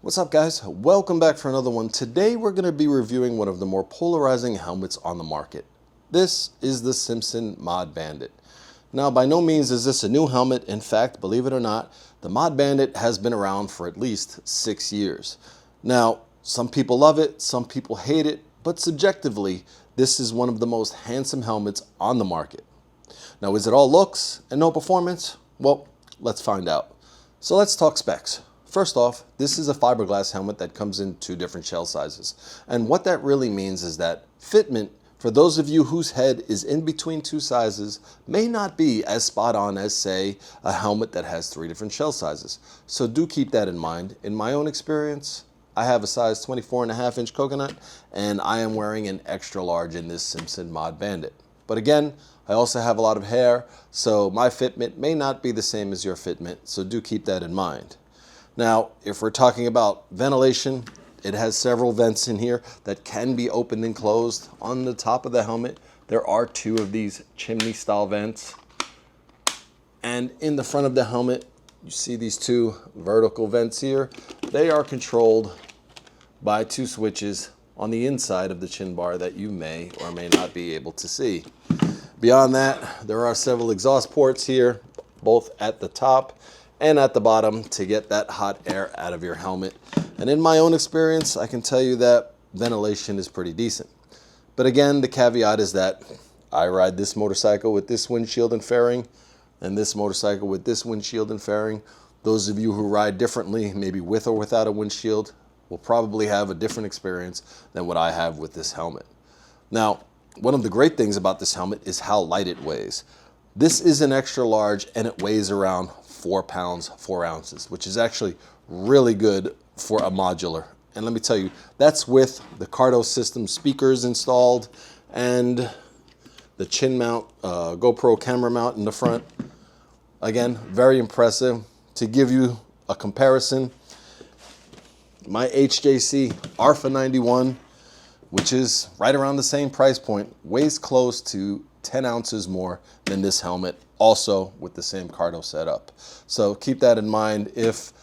What's up, guys? Welcome back for another one. Today we're going to be reviewing one of the more polarizing helmets on the market. This is the Simpson Mod Bandit. Now, by no means is this a new helmet. In fact, believe it or not, the Mod Bandit has been around for at least 6 years. Now, some people love it, some people hate it, but subjectively, this is one of the most handsome helmets on the market. Now, is it all looks and no performance? Well, let's find out. So let's talk specs. First off, this is a fiberglass helmet that comes in 2 different shell sizes. And what that really means is that fitment, for those of you whose head is in between 2 sizes, may not be as spot on as, say, a helmet that has 3 different shell sizes. So do keep that in mind. In my own experience, I have a size 24.5-inch coconut, and I am wearing an extra large in this Simpson Mod Bandit. But again, I also have a lot of hair, so my fitment may not be the same as your fitment, so do keep that in mind. Now, if we're talking about ventilation, it has several vents in here that can be opened and closed. On the top of the helmet, there are 2 of these chimney style vents. And in the front of the helmet, you see these 2 vertical vents here. They are controlled by 2 switches on the inside of the chin bar that you may or may not be able to see. Beyond that, there are several exhaust ports here, both at the top and at the bottom, to get that hot air out of your helmet. And in my own experience, I can tell you that ventilation is pretty decent. But again, the caveat is that I ride this motorcycle with this windshield and fairing, and this motorcycle with this windshield and fairing. Those of you who ride differently, maybe with or without a windshield, will probably have a different experience than what I have with this helmet. Now, one of the great things about this helmet is how light it weighs. This is an extra large, and it weighs around 4 pounds, 4 ounces, which is actually really good for a modular. And let me tell you, that's with the Cardo system speakers installed and the chin mount, GoPro camera mount in the front. Again, very impressive. To give you a comparison, my HJC Arfa 91, which is right around the same price point, weighs close to 10 ounces more than this helmet, also with the same Cardo setup. So keep that in mind. If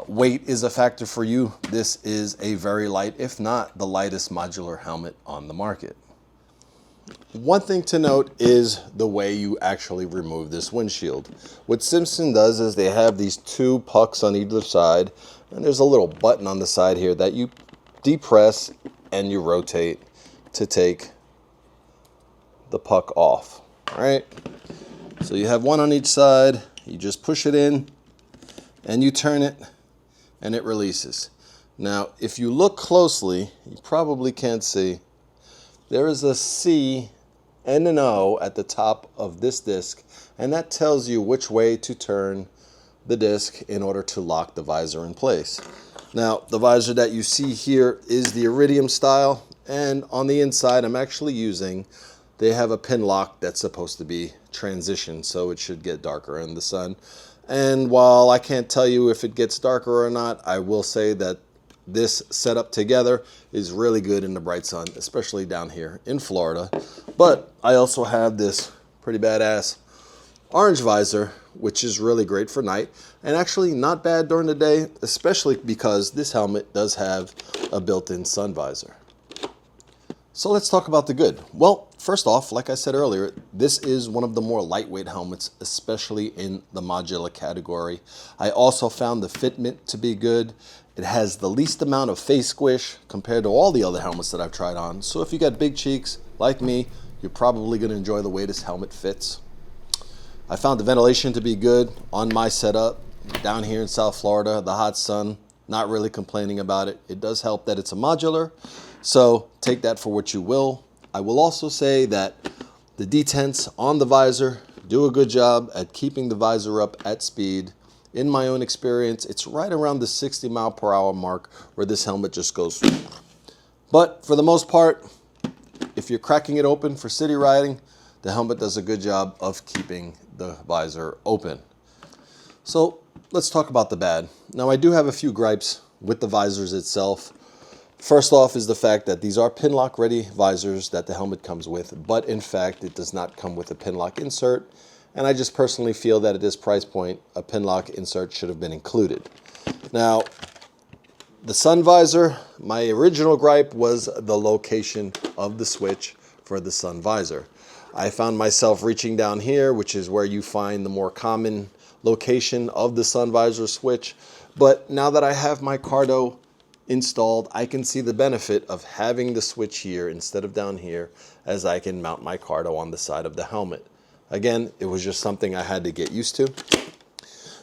weight is a factor for you, this is a very light, if not the lightest modular helmet on the market. One thing to note is the way you actually remove this windshield. What Simpson does is they have these 2 pucks on either side, and there's a little button on the side here that you depress and you rotate to take the puck off. All right, so you have one on each side. You just push it in and you turn it and it releases. Now, if you look closely, you probably can't see, there is a C and an O at the top of this disc, and that tells you which way to turn the disc in order to lock the visor in place. Now, the visor that you see here is the Iridium style, and on the inside I'm actually using, they have a pin lock that's supposed to be transition, so it should get darker in the sun. And while I can't tell you if it gets darker or not, I will say that this setup together is really good in the bright sun, especially down here in Florida. But I also have this pretty badass orange visor, which is really great for night, and actually not bad during the day, especially because this helmet does have a built-in sun visor. So let's talk about the good. Well, first off, like I said earlier, this is one of the more lightweight helmets, especially in the modular category. I also found the fitment to be good. It has the least amount of face squish compared to all the other helmets that I've tried on. So if you got big cheeks like me, you're probably going to enjoy the way this helmet fits. I found the ventilation to be good on my setup down here in South Florida, the hot sun, not really complaining about it. It does help that it's a modular, so take that for what you will. I will also say that the detents on the visor do a good job at keeping the visor up at speed. In my own experience, it's right around the 60 mile per hour mark where this helmet just goes. But for the most part, if you're cracking it open for city riding, the helmet does a good job of keeping the visor open. So let's talk about the bad. Now, I do have a few gripes with the visors itself. First off is the fact that these are pin lock ready visors that the helmet comes with, but in fact it does not come with a pin lock insert, and I just personally feel that at this price point a pin lock insert should have been included. Now, The sun visor, my original gripe was the location of the switch for the sun visor. I found myself reaching down here, which is where you find the more common location of the sun visor switch. But now that I have my Cardo installed, I can see the benefit of having the switch here instead of down here, as I can mount my Cardo on the side of the helmet. Again, it was just something I had to get used to.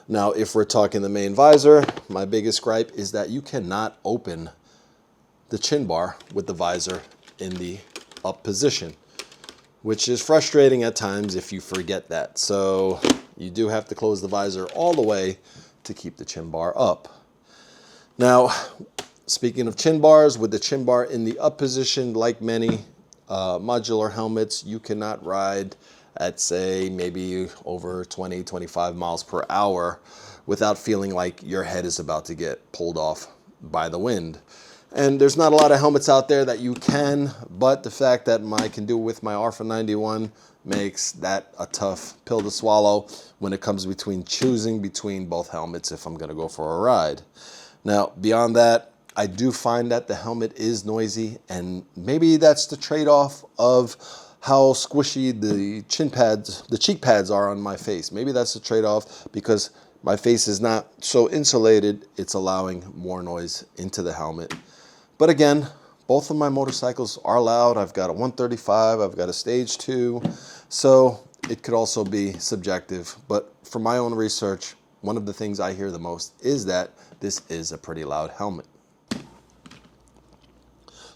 Now, if we're talking the main visor, my biggest gripe is that you cannot open the chin bar with the visor in the up position, which is frustrating at times if you forget that. So you do have to close the visor all the way to keep the chin bar up. Now, speaking of chin bars, with the chin bar in the up position, like many modular helmets, you cannot ride at, say, maybe over 20, 25 miles per hour without feeling like your head is about to get pulled off by the wind. And there's not a lot of helmets out there that you can, but the fact that I can do it with my Alpha 91 makes that a tough pill to swallow when it comes between choosing between both helmets if I'm going to go for a ride. Now, beyond that, I do find that the helmet is noisy, and maybe that's the trade-off of how squishy the cheek pads are on my face. Maybe that's the trade-off, because my face is not so insulated, it's allowing more noise into the helmet. But again, both of my motorcycles are loud. I've got a 135, I've got a Stage 2, so it could also be subjective. But from my own research, one of the things I hear the most is that this is a pretty loud helmet.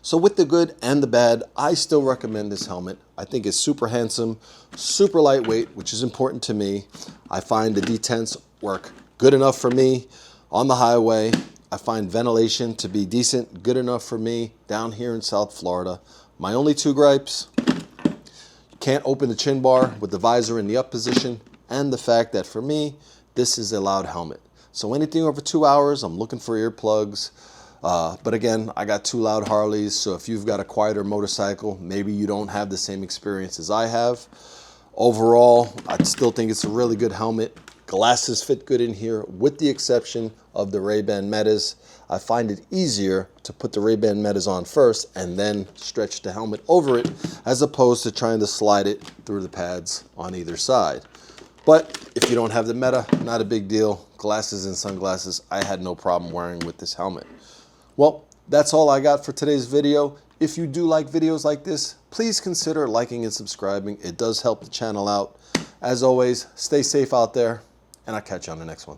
So with the good and the bad, I still recommend this helmet. I think it's super handsome, super lightweight, which is important to me. I find the detents work good enough for me on the highway. I find ventilation to be decent, good enough for me down here in South Florida. My only two gripes: you can't open the chin bar with the visor in the up position, and the fact that for me, this is a loud helmet. So anything over 2 hours, I'm looking for earplugs. But again, I got two loud Harleys, so if you've got a quieter motorcycle, maybe you don't have the same experience as I have. Overall, I still think it's a really good helmet. Glasses fit good in here, with the exception of the Ray-Ban Metas. I find it easier to put the Ray-Ban Metas on first and then stretch the helmet over it, as opposed to trying to slide it through the pads on either side. But if you don't have the Meta, not a big deal. Glasses and sunglasses, I had no problem wearing with this helmet. Well, that's all I got for today's video. If you do like videos like this, please consider liking and subscribing. It does help the channel out. As always, stay safe out there, and I'll catch you on the next one.